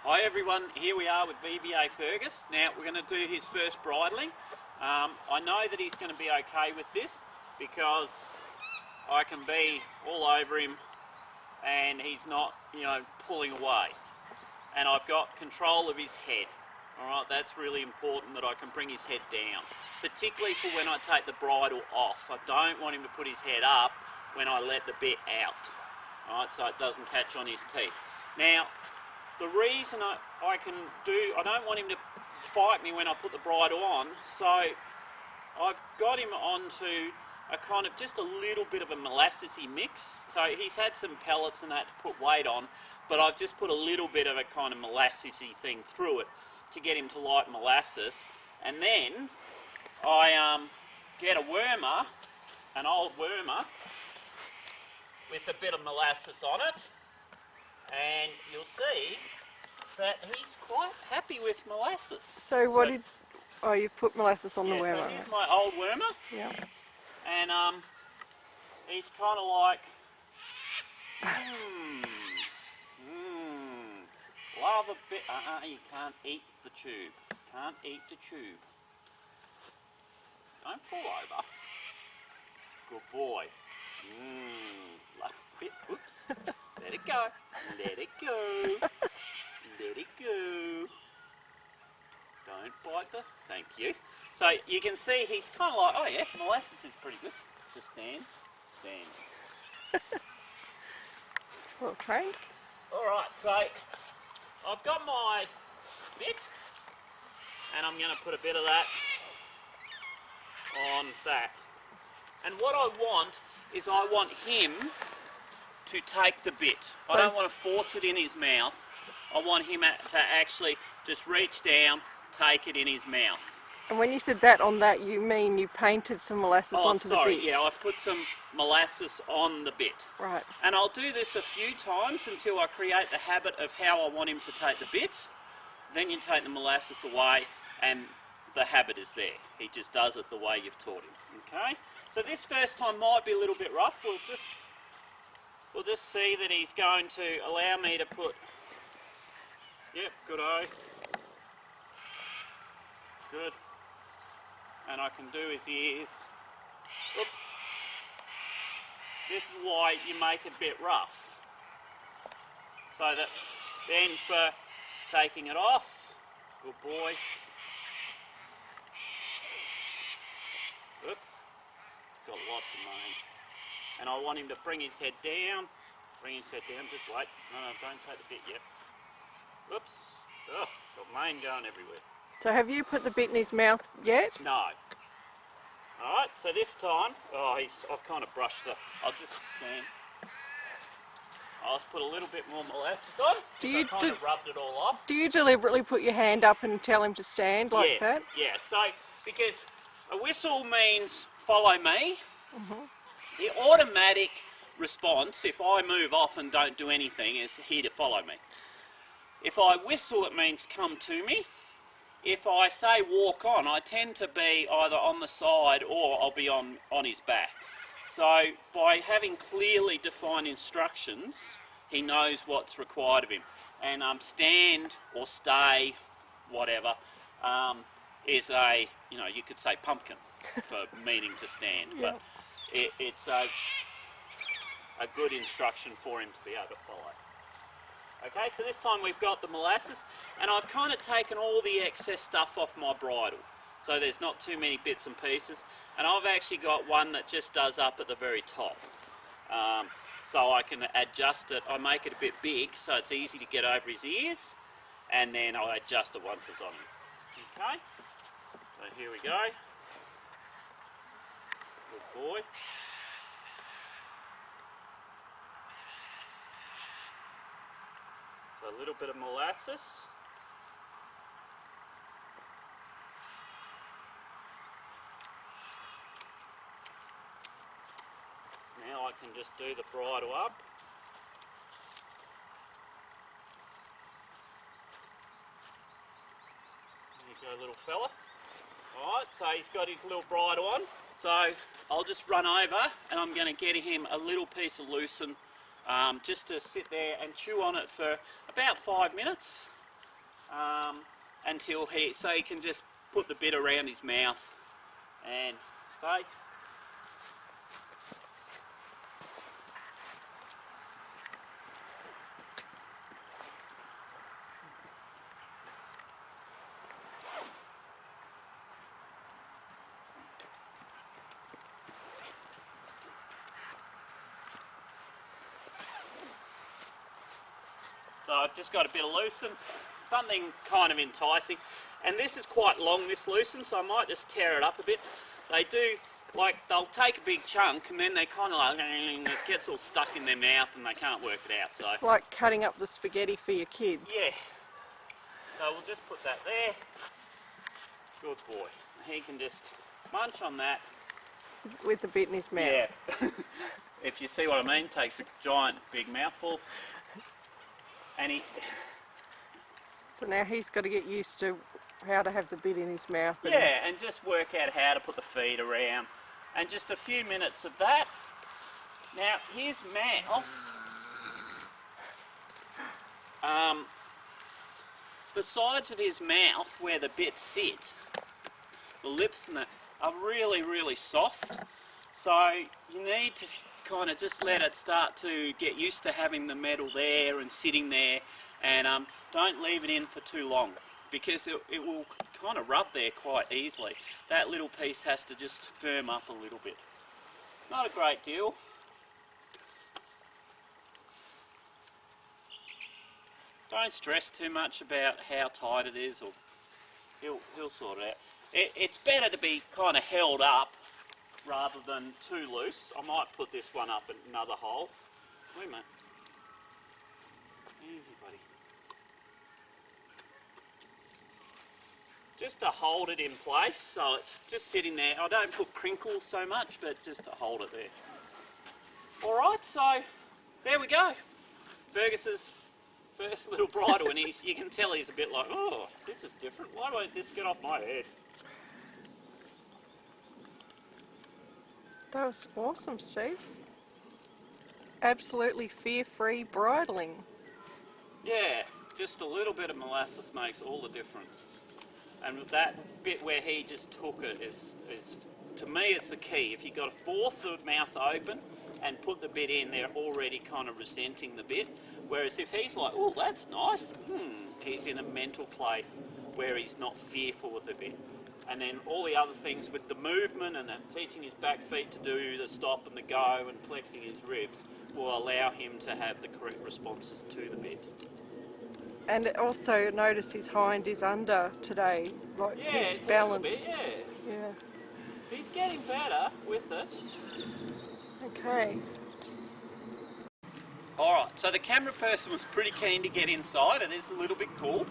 Hi everyone, here we are with VBA Fergus. Now we're going to do his first bridling. I know that he's going to be okay with this because I can be all over him and he's not, pulling away. And I've got control of his head. Alright, that's really important that I can bring his head down. Particularly for when I take the bridle off. I don't want him to put his head up when I let the bit out. Alright, so it doesn't catch on his teeth. Now, the reason I don't want him to fight me when I put the bridle on, so I've got him onto a kind of just a little bit of a molassesy mix. So he's had some pellets and that to put weight on, but I've just put a little bit of a kind of molassesy thing through it to get him to like molasses. And then I get a wormer, an old wormer, with a bit of molasses on it. And you'll see that he's quite happy with molasses. So you put molasses on the wormer? So here's my old wormer. Yeah. And he's kind of like, love a bit. You can't eat the tube. Can't eat the tube. Don't fall over. Good boy. Love a bit. Oops. Let it go. Let it go. Let it go. Don't bite the... Thank you. So you can see he's kind of like, oh yeah, molasses is pretty good. Just stand. Stand. Well trained. Alright, so I've got my bit and I'm going to put a bit of that on that. And what I want is I want him to take the bit. I don't want to force it in his mouth. I want him to actually just reach down, take it in his mouth. And when you said that on that, you mean you painted some molasses onto the bit? Yeah, I've put some molasses on the bit. Right. And I'll do this a few times until I create the habit of how I want him to take the bit. Then you take the molasses away and the habit is there. He just does it the way you've taught him. Okay? So this first time might be a little bit rough. We'll just see that he's going to allow me to put... Yep, good-o. Good. And I can do his ears. Oops. This is why you make it a bit rough. So that then for taking it off, good boy. Oops. He's got lots of mane. And I want him to bring his head down. Bring his head down, just wait. No, don't take the bit yet. Oops. Oh, got mane going everywhere. So have you put the bit in his mouth yet? No. Alright, so this time, I've kind of brushed I'll just stand. I'll just put a little bit more molasses on. I kind of rubbed it all off. Do you deliberately put your hand up and tell him to stand like that? Yes, so because a whistle means follow me. The automatic response, if I move off and don't do anything, is here to follow me. If I whistle, it means come to me. If I say walk on, I tend to be either on the side or I'll be on his back. So by having clearly defined instructions, he knows what's required of him. And stand or stay, whatever, is a, you could say pumpkin for meaning to stand. Yeah. But it's a good instruction for him to be able to follow. Okay, so this time we've got the molasses, and I've kind of taken all the excess stuff off my bridle, so there's not too many bits and pieces, and I've actually got one that just does up at the very top, so I can adjust it. I make it a bit big so it's easy to get over his ears, and then I'll adjust it once it's on him. Okay, so here we go. Good boy. A little bit of molasses. Now I can just do the bridle up. There you go, little fella. Alright, so he's got his little bridle on. So I'll just run over and I'm going to get him a little piece of lucerne just to sit there and chew on it for about 5 minutes, until he can just put the bit around his mouth and stay. So I've just got a bit of loosen, something kind of enticing, and this is quite long, this loosen, so I might just tear it up a bit. They do, like, they'll take a big chunk and then they kind of like, it gets all stuck in their mouth and they can't work it out. So it's like cutting up the spaghetti for your kids. yeah, so we'll just put that there. Good boy. He can just munch on that. With the bit in his mouth. Yeah. If you see what I mean, takes a giant big mouthful. And he... So now he's got to get used to how to have the bit in his mouth. Yeah, and just work out how to put the feed around. And just a few minutes of that. Now, his mouth... the sides of his mouth, where the bit sits, the lips and that, are really, really soft. So you need to kind of just let it start to get used to having the metal there and sitting there, and don't leave it in for too long, because it will kind of rub there quite easily. That little piece has to just firm up a little bit. Not a great deal. Don't stress too much about how tight it is, or he'll sort it out. It's better to be kind of held up rather than too loose. I might put this one up in another hole. Wait a minute. Easy, buddy. Just to hold it in place, so it's just sitting there. I don't put crinkles so much, but just to hold it there. Alright, so there we go. Fergus's first little bridle, and you can tell he's a bit like, oh, this is different. Why won't this get off my head? That was awesome, Steve. Absolutely fear-free bridling. Yeah, just a little bit of molasses makes all the difference. And that bit where he just took it is to me, it's the key. If you've got to force the mouth open and put the bit in, they're already kind of resenting the bit. Whereas if he's like, oh, that's nice, he's in a mental place where he's not fearful with the bit. And then all the other things with the movement and teaching his back feet to do the stop and the go and flexing his ribs will allow him to have the correct responses to the bit. And also notice his hind is under today, like he's balanced. Yeah. He's getting better with it. Okay. Alright, so the camera person was pretty keen to get inside. It is a little bit cool,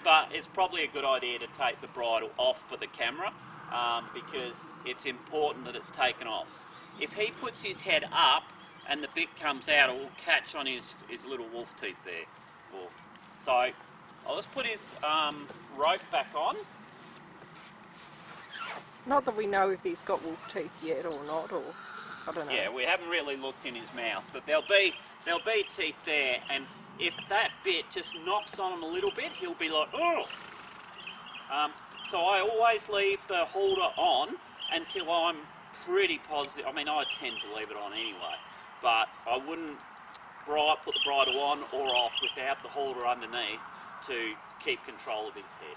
but it's probably a good idea to take the bridle off for the camera, because it's important that it's taken off. If he puts his head up and the bit comes out, it will catch on his little wolf teeth there. So I'll just put his rope back on. Not that we know if he's got wolf teeth yet or not, or I don't know. Yeah, we haven't really looked in his mouth, but there'll be teeth there, and if that bit just knocks on him a little bit, he'll be like, oh! So I always leave the halter on until I'm pretty positive. I mean, I tend to leave it on anyway, but I wouldn't put the bridle on or off without the halter underneath to keep control of his head.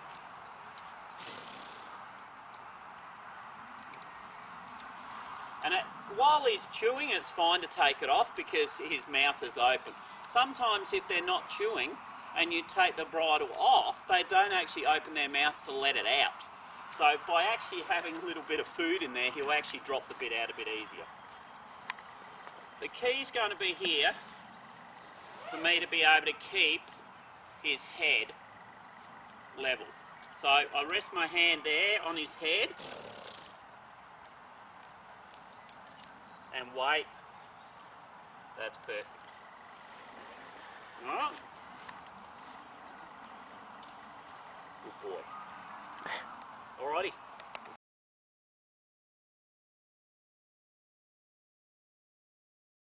And while he's chewing, it's fine to take it off because his mouth is open. Sometimes if they're not chewing and you take the bridle off, they don't actually open their mouth to let it out. So by actually having a little bit of food in there, he'll actually drop the bit out a bit easier. The key's going to be here for me to be able to keep his head level. So I rest my hand there on his head and wait. That's perfect. Alright. Good boy. Alrighty.